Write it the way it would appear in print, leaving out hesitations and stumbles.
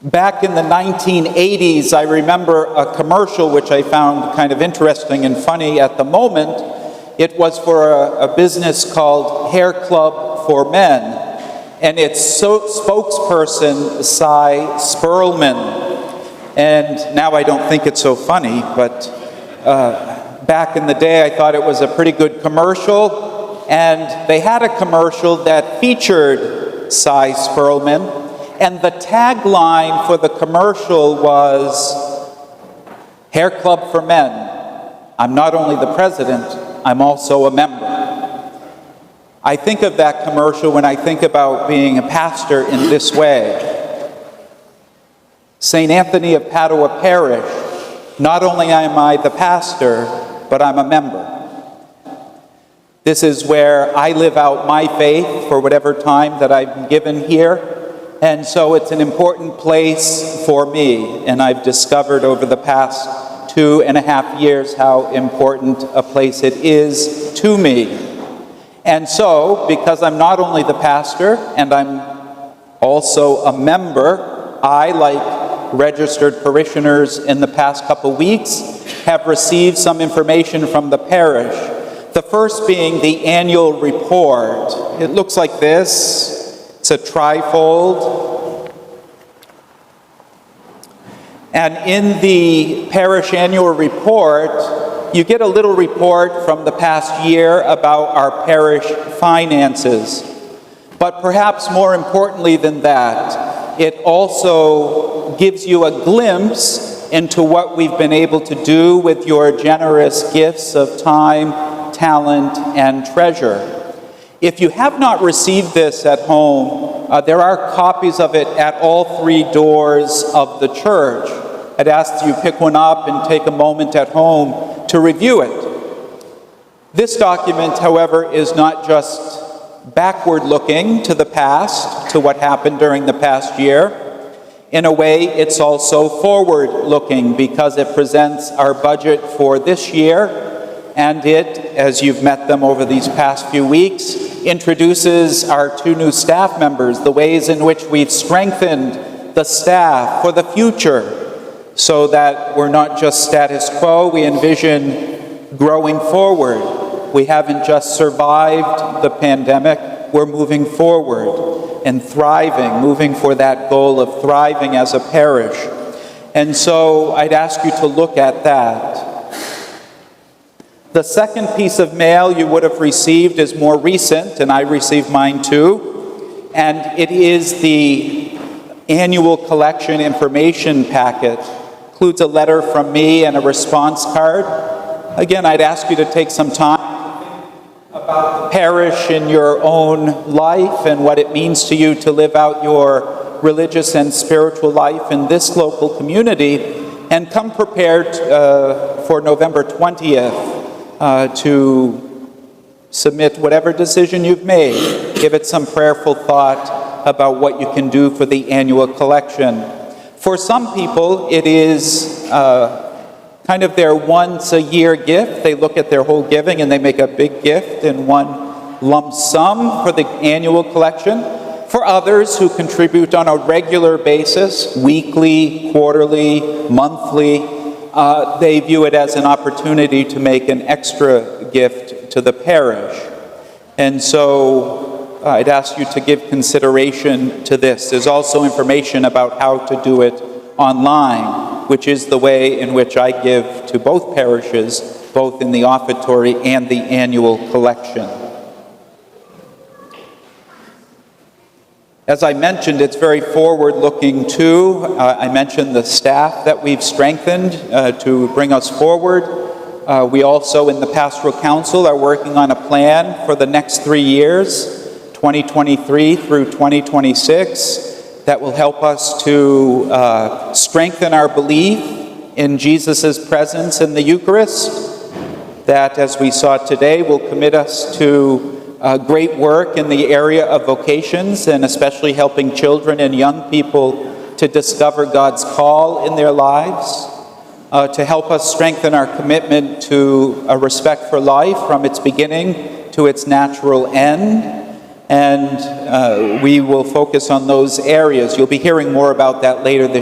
Back in the 1980s, I remember a commercial which I found kind of interesting and funny at the moment. It was for a business called Hair Club for Men, and its spokesperson, Cy Sperlman. And now I don't think it's so funny, but back in the day I thought it was a pretty good commercial, and they had a commercial that featured Cy Sperlman, and the tagline for the commercial was, "Hair Club for Men. I'm not only the president, I'm also a member." I think of that commercial when I think about being a pastor in this way. St. Anthony of Padua Parish, not only am I the pastor, but I'm a member. This is where I live out my faith for whatever time that I've been given here, and so it's an important place for me, and I've discovered over the past 2.5 years how important a place it is to me. And so, because I'm not only the pastor, and I'm also a member, I, like registered parishioners in the past couple weeks, have received some information from the parish. The first being the annual report. It looks like this. It's a trifold. And in the parish annual report, you get a little report from the past year about our parish finances. But perhaps more importantly than that, it also gives you a glimpse into what we've been able to do with your generous gifts of time, talent, and treasure. If you have not received this at home, there are copies of it at all 3 doors of the church. I'd ask that you pick one up and take a moment at home to review it. This document, however, is not just backward looking to the past, to what happened during the past year. In a way, it's also forward looking because it presents our budget for this year, and it, as you've met them over these past few weeks, introduces our 2 new staff members, the ways in which we've strengthened the staff for the future, so that we're not just status quo, we envision growing forward. We haven't just survived the pandemic, we're moving forward and thriving, moving for that goal of thriving as a parish. And so I'd ask you to look at that. The second piece of mail you would have received is more recent, and I received mine too, and it is the annual collection information packet. Includes a letter from me and a response card. Again, I'd ask you to take some time about the parish in your own life and what it means to you to live out your religious and spiritual life in this local community, and come prepared for November 20th to submit whatever decision you've made. Give it some prayerful thought about what you can do for the annual collection. For some people, it is kind of their once-a-year gift. They look at their whole giving and they make a big gift in one lump sum for the annual collection. For others who contribute on a regular basis, weekly, quarterly, monthly, they view it as an opportunity to make an extra gift to the parish. And so I'd ask you to give consideration to this. There's also information about how to do it online, which is the way in which I give to both parishes, both in the offertory and the annual collection. As I mentioned, it's very forward-looking too. I mentioned the staff that we've strengthened to bring us forward. We also, in the Pastoral Council, are working on a plan for the next 3 years, 2023 through 2026, that will help us to strengthen our belief in Jesus' presence in the Eucharist, that, as we saw today, will commit us to great work in the area of vocations, and especially helping children and young people to discover God's call in their lives, to help us strengthen our commitment to a respect for life from its beginning to its natural end, and we will focus on those areas. You'll be hearing more about that later this